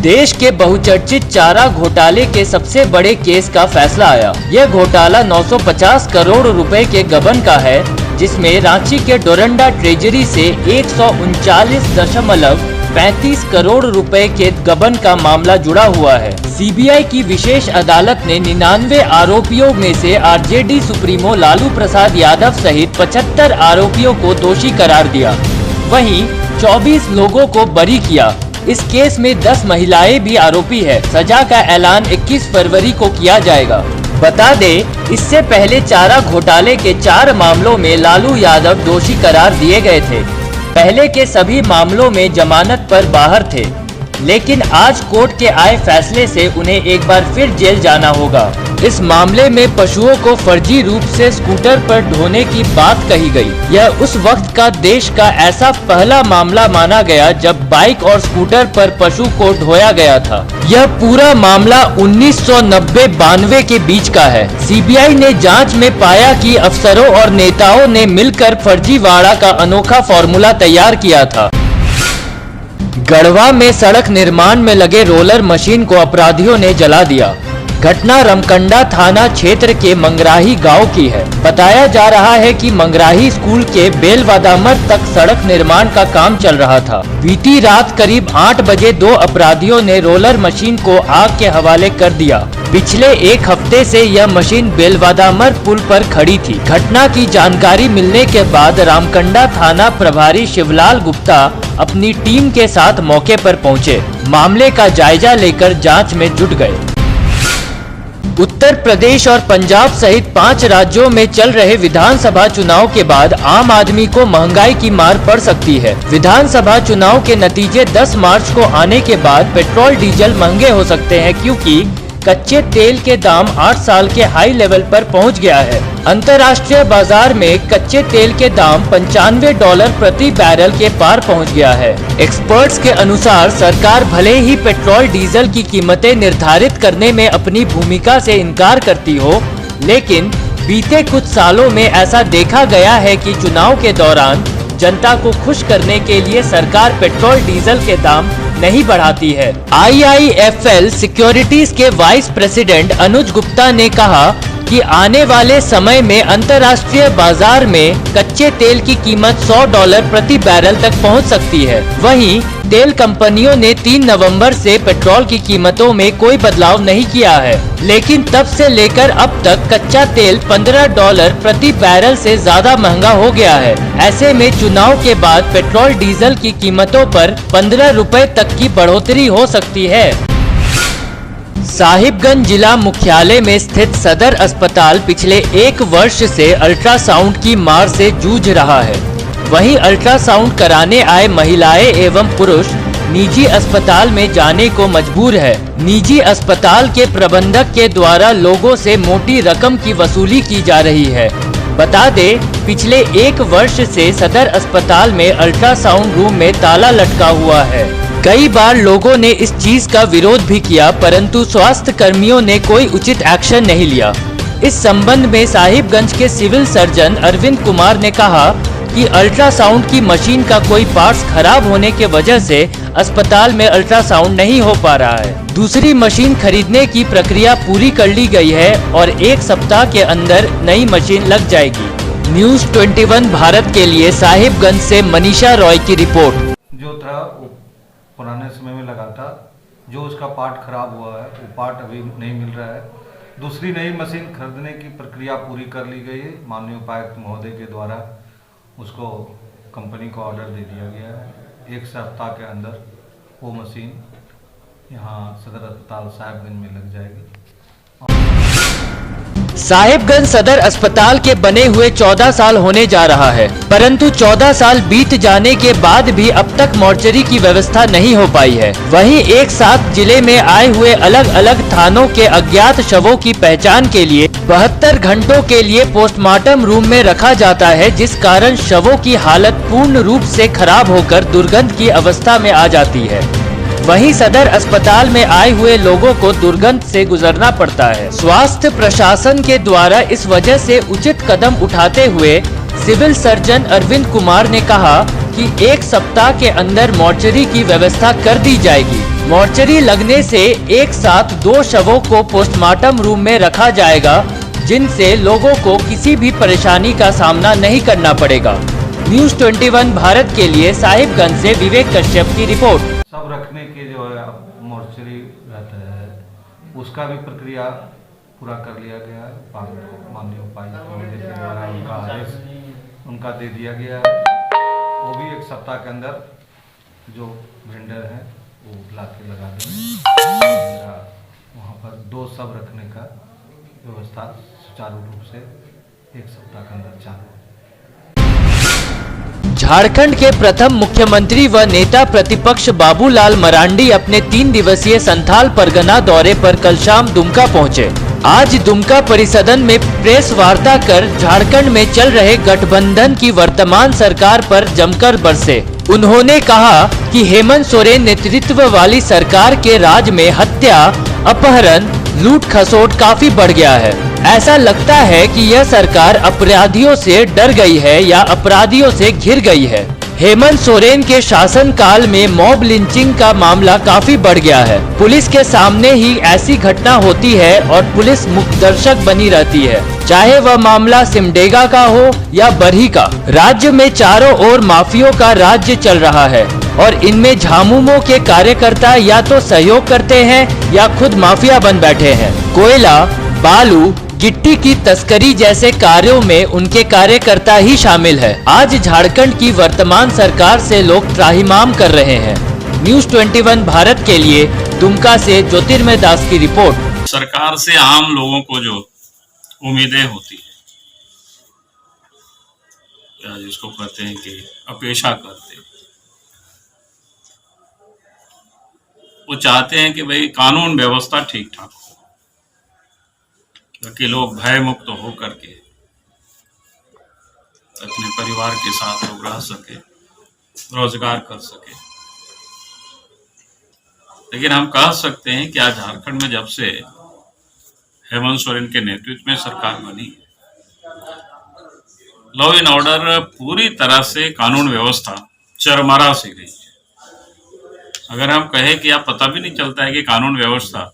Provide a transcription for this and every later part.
देश के बहुचर्चित चारा घोटाले के सबसे बड़े केस का फैसला आया। यह घोटाला 950 करोड़ रुपए के गबन का है, जिसमें रांची के डोरंडा ट्रेजरी से 139.35 करोड़ रुपए के गबन का मामला जुड़ा हुआ है। सीबीआई की विशेष अदालत ने 99 आरोपियों में से आरजेडी सुप्रीमो लालू प्रसाद यादव सहित 75 आरोपियों को दोषी करार दिया। वहीं 24 लोगों को बरी किया। इस केस में 10 महिलाएं भी आरोपी है। सजा का ऐलान 21 फरवरी को किया जाएगा। बता दें, इससे पहले चारा घोटाले के 4 मामलों में लालू यादव दोषी करार दिए गए थे। पहले के सभी मामलों में जमानत पर बाहर थे, लेकिन आज कोर्ट के आए फैसले से उन्हें एक बार फिर जेल जाना होगा। इस मामले में पशुओं को फर्जी रूप से स्कूटर पर ढोने की बात कही गई। यह उस वक्त का देश का ऐसा पहला मामला माना गया जब बाइक और स्कूटर पर पशु को ढोया गया था। यह पूरा मामला 1990-92 के बीच का है। सीबीआई ने जांच में पाया कि अफसरों और नेताओं ने मिलकर फर्जीवाड़ा का अनोखा फॉर्मूला तैयार किया था। गढ़वा में सड़क निर्माण में लगे रोलर मशीन को अपराधियों ने जला दिया। घटना रमकंडा थाना क्षेत्र के मंगराही गांव की है। बताया जा रहा है कि मंगराही स्कूल के बेलवादामर तक सड़क निर्माण का काम चल रहा था। बीती रात करीब 8 बजे 2 अपराधियों ने रोलर मशीन को आग के हवाले कर दिया। पिछले 1 हफ्ते से यह मशीन बेलवादामर पुल पर खड़ी थी। घटना की जानकारी मिलने के बाद रामकंडा थाना प्रभारी शिवलाल गुप्ता अपनी टीम के साथ मौके पर पहुंचे। मामले का जायजा लेकर जांच में जुट गए। उत्तर प्रदेश और पंजाब सहित 5 राज्यों में चल रहे विधानसभा चुनाव के बाद आम आदमी को महंगाई की मार पड़ सकती है। विधानसभा चुनाव के नतीजे 10 मार्च को आने के बाद पेट्रोल डीजल महंगे हो सकते हैं, क्योंकि कच्चे तेल के दाम 8 साल के हाई लेवल पर पहुंच गया है। अंतर्राष्ट्रीय बाजार में कच्चे तेल के दाम $95 प्रति बैरल के पार पहुंच गया है। एक्सपर्ट्स के अनुसार सरकार भले ही पेट्रोल डीजल की कीमतें निर्धारित करने में अपनी भूमिका से इनकार करती हो, लेकिन बीते कुछ सालों में ऐसा देखा गया है कि चुनाव के दौरान जनता को खुश करने के लिए सरकार पेट्रोल डीजल के दाम नहीं बढ़ाती है। IIFL सिक्योरिटीज के वाइस प्रेसिडेंट अनुज गुप्ता ने कहा कि आने वाले समय में अंतर्राष्ट्रीय बाजार में कच्चे तेल की कीमत $100 प्रति बैरल तक पहुंच सकती है। वहीं तेल कंपनियों ने 3 नवंबर से पेट्रोल की कीमतों में कोई बदलाव नहीं किया है, लेकिन तब से लेकर अब तक कच्चा तेल $15 प्रति बैरल से ज्यादा महंगा हो गया है। ऐसे में चुनाव के बाद पेट्रोल डीजल की कीमतों पर 15 रुपए तक की बढ़ोतरी हो सकती है। साहिबगंज जिला मुख्यालय में स्थित सदर अस्पताल पिछले 1 वर्ष से अल्ट्रासाउंड की मार से जूझ रहा है। वहीं अल्ट्रासाउंड कराने आए महिलाएं एवं पुरुष निजी अस्पताल में जाने को मजबूर है। निजी अस्पताल के प्रबंधक के द्वारा लोगों से मोटी रकम की वसूली की जा रही है। बता दें, पिछले 1 वर्ष से सदर अस्पताल में अल्ट्रासाउंड रूम में ताला लटका हुआ है। कई बार लोगों ने इस चीज का विरोध भी किया, परंतु स्वास्थ्य कर्मियों ने कोई उचित एक्शन नहीं लिया। इस संबंध में साहिबगंज के सिविल सर्जन अरविंद कुमार ने कहा कि अल्ट्रासाउंड की मशीन का कोई पार्ट्स खराब होने के वजह से अस्पताल में अल्ट्रासाउंड नहीं हो पा रहा है। दूसरी मशीन खरीदने की प्रक्रिया पूरी कर ली गई है और 1 सप्ताह के अंदर नई मशीन लग जाएगी। न्यूज़ 21 भारत के लिए साहिबगंज से मनीषा रॉय की रिपोर्ट। जो था वो पुराने समय में लगा था, जो उसका पार्ट खराब हुआ है वो पार्ट अभी नहीं मिल रहा है। दूसरी नई मशीन खरीदने की प्रक्रिया पूरी कर ली गई है। माननीय उपायुक्त महोदय के द्वारा उसको कंपनी को ऑर्डर दे दिया गया है। 1 सप्ताह के अंदर वो मशीन यहाँ सदर अस्पताल साहिबगंज में लग जाएगी। साहिबगंज सदर अस्पताल के बने हुए 14 साल होने जा रहा है, परंतु 14 साल बीत जाने के बाद भी अब तक मॉर्चरी की व्यवस्था नहीं हो पाई है। वहीं एक साथ जिले में आए हुए अलग अलग थानों के अज्ञात शवों की पहचान के लिए 72 घंटों के लिए पोस्टमार्टम रूम में रखा जाता है, जिस कारण शवों की हालत पूर्ण रूप से खराब होकर दुर्गंध की अवस्था में आ जाती है। वहीं सदर अस्पताल में आए हुए लोगों को दुर्गंध से गुजरना पड़ता है। स्वास्थ्य प्रशासन के द्वारा इस वजह से उचित कदम उठाते हुए सिविल सर्जन अरविंद कुमार ने कहा कि 1 सप्ताह के अंदर मॉर्चरी की व्यवस्था कर दी जाएगी। मॉर्चरी लगने से एक साथ 2 शवों को पोस्टमार्टम रूम में रखा जाएगा, जिनसे लोगों को किसी भी परेशानी का सामना नहीं करना पड़ेगा। न्यूज़ 21 भारत के लिए साहिबगंज से विवेक कश्यप की रिपोर्ट। सब रखने के जो है मॉर्चरी रहता है, उसका भी प्रक्रिया पूरा कर लिया गया है। माननीय उपायुक्त महोदय के द्वारा उनका आदेश उनका दे दिया गया है। वो भी 1 सप्ताह के अंदर जो वेंडर हैं वो ला के लगा देंगे। मेरा वहाँ पर 2 शव रखने का व्यवस्था सुचारू रूप से 1 सप्ताह के अंदर चालू है। झारखंड के प्रथम मुख्यमंत्री व नेता प्रतिपक्ष बाबूलाल मरांडी अपने 3 दिवसीय संथाल परगना दौरे पर कल शाम दुमका पहुंचे। आज दुमका परिसदन में प्रेस वार्ता कर झारखंड में चल रहे गठबंधन की वर्तमान सरकार पर जमकर बरसे। उन्होंने कहा कि हेमंत सोरेन नेतृत्व वाली सरकार के राज में हत्या, अपहरण, लूट खसोट काफी बढ़ गया है। ऐसा लगता है कि यह सरकार अपराधियों से डर गई है या अपराधियों से घिर गई है। हेमंत सोरेन के शासनकाल में मॉब लिंचिंग का मामला काफी बढ़ गया है। पुलिस के सामने ही ऐसी घटना होती है और पुलिस मुखदर्शक बनी रहती है, चाहे वह मामला सिमडेगा का हो या बरही का। राज्य में चारों ओर माफियों का राज्य चल रहा है और इनमें झामुमो के कार्यकर्ता या तो सहयोग करते हैं या खुद माफिया बन बैठे हैं। कोयला, बालू, गिट्टी की तस्करी जैसे कार्यों में उनके कार्यकर्ता ही शामिल है। आज झारखंड की वर्तमान सरकार से लोग त्राहिमाम कर रहे हैं। न्यूज़ 21 भारत के लिए दुमका से ज्योतिर्मय दास की रिपोर्ट। सरकार से आम लोगों को जो उम्मीदें होती है, या जिसको कहते हैं कि अपेक्षा करते हैं, वो चाहते हैं कि भाई कानून व्यवस्था ठीक ठाक हो, ताकि लोग भय मुक्त हो करके अपने परिवार के साथ लोग रह सके, रोजगार कर सके। लेकिन हम कह सकते हैं कि आज झारखंड में जब से हेमंत सोरेन के नेतृत्व में सरकार बनी, लॉ एंड ऑर्डर पूरी तरह से कानून व्यवस्था चरमरा से गई है। अगर हम कहें कि आप पता भी नहीं चलता है कि कानून व्यवस्था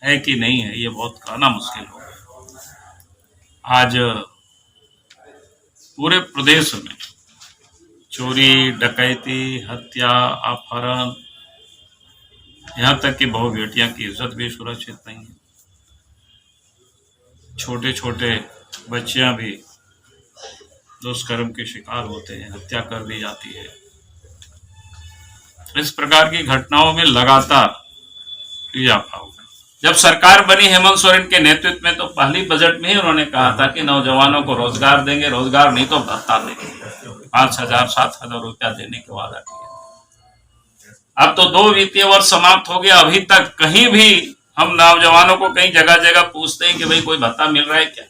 है कि नहीं है, ये बहुत कहना मुश्किल होगा। आज पूरे प्रदेश में चोरी, डकैती, हत्या, अपहरण, यहाँ तक कि बहु बेटियां की इज्जत भी सुरक्षित नहीं है। छोटे छोटे बच्चियां भी दुष्कर्म के शिकार होते हैं, हत्या कर दी जाती है। इस प्रकार की घटनाओं में लगातार इजाफा हुआ। जब सरकार बनी हेमंत सोरेन के नेतृत्व में, तो पहली बजट में ही उन्होंने कहा था कि नौजवानों को रोजगार देंगे, रोजगार नहीं तो भत्ता देंगे, 5,000 7,000 रुपया देने के वादा किया। अब तो 2 वित्तीय वर्ष समाप्त हो गया, अभी तक कहीं भी हम नौजवानों को कहीं जगह जगह पूछते हैं कि भाई कोई भत्ता मिल रहा है क्या,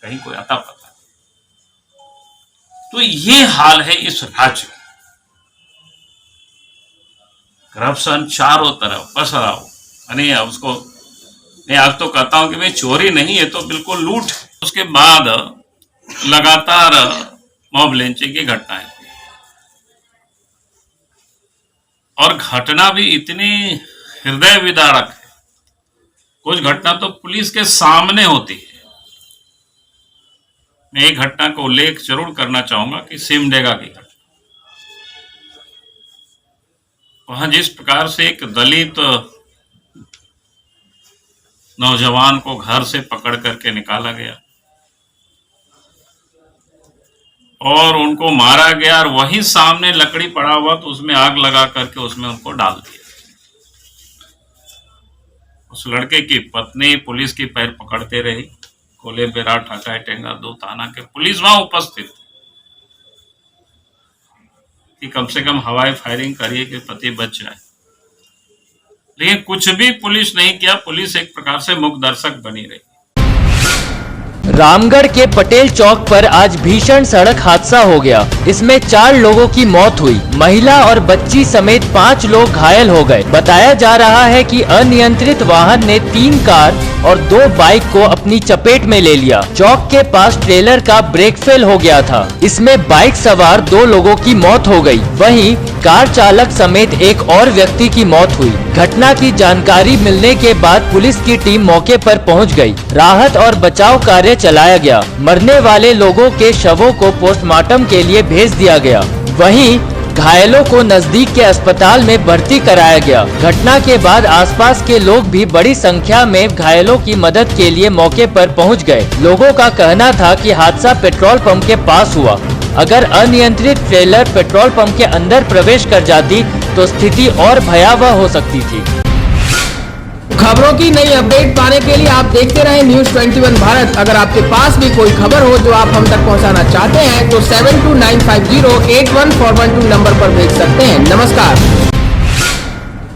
कहीं कोई आता पता। तो ये हाल है इस राज्य का। करप्शन चारों तरफ पसरा हो। उसको मैं आज तो कहता हूं कि भाई चोरी नहीं है तो बिल्कुल लूट है। उसके बाद लगातार मॉब लिंचिंग की घटनाएं हुई और घटना भी इतनी हृदय विदारक है। कुछ घटना तो पुलिस के सामने होती है। मैं एक घटना का उल्लेख जरूर करना चाहूंगा कि सिमडेगा की घटना। वहां जिस प्रकार से एक दलित नौजवान को घर से पकड़ करके निकाला गया और उनको मारा गया, और वही सामने लकड़ी पड़ा हुआ तो उसमें आग लगा करके उसमें उनको डाल दिया। उस लड़के की पत्नी पुलिस की पैर पकड़ते रही। कोले बेरा, ठकाई टेंगा 2 थाना के पुलिस वहां उपस्थित कि कम से कम हवाई फायरिंग करिए कि पति बच जाए, लेकिन कुछ भी पुलिस नहीं किया। पुलिस एक प्रकार से मुखदर्शक बनी रही। रामगढ़ के पटेल चौक पर आज भीषण सड़क हादसा हो गया। इसमें 4 लोगों की मौत हुई। महिला और बच्ची समेत 5 लोग घायल हो गए। बताया जा रहा है कि अनियंत्रित वाहन ने 3 कार और 2 बाइक को अपनी चपेट में ले लिया। चौक के पास ट्रेलर का ब्रेक फेल हो गया था। इसमें बाइक सवार 2 लोगों की मौत हो गई। वहीं कार चालक समेत एक और व्यक्ति की मौत हुई। घटना की जानकारी मिलने के बाद पुलिस की टीम मौके पर पहुंच गई। राहत और बचाव कार्य चलाया गया। मरने वाले लोगों के शवों को पोस्टमार्टम के लिए भेज दिया गया। वहीं घायलों को नजदीक के अस्पताल में भर्ती कराया गया। घटना के बाद आसपास के लोग भी बड़ी संख्या में घायलों की मदद के लिए मौके पर पहुंच गए। लोगों का कहना था कि हादसा पेट्रोल पंप के पास हुआ। अगर अनियंत्रित ट्रेलर पेट्रोल पंप के अंदर प्रवेश कर जाती तो स्थिति और भयावह हो सकती थी। खबरों की नई अपडेट पाने के लिए आप देखते रहें न्यूज़ 21 भारत। अगर आपके पास भी कोई खबर हो जो आप हम तक पहुंचाना चाहते हैं तो 7295081412 नंबर पर भेज सकते हैं। नमस्कार।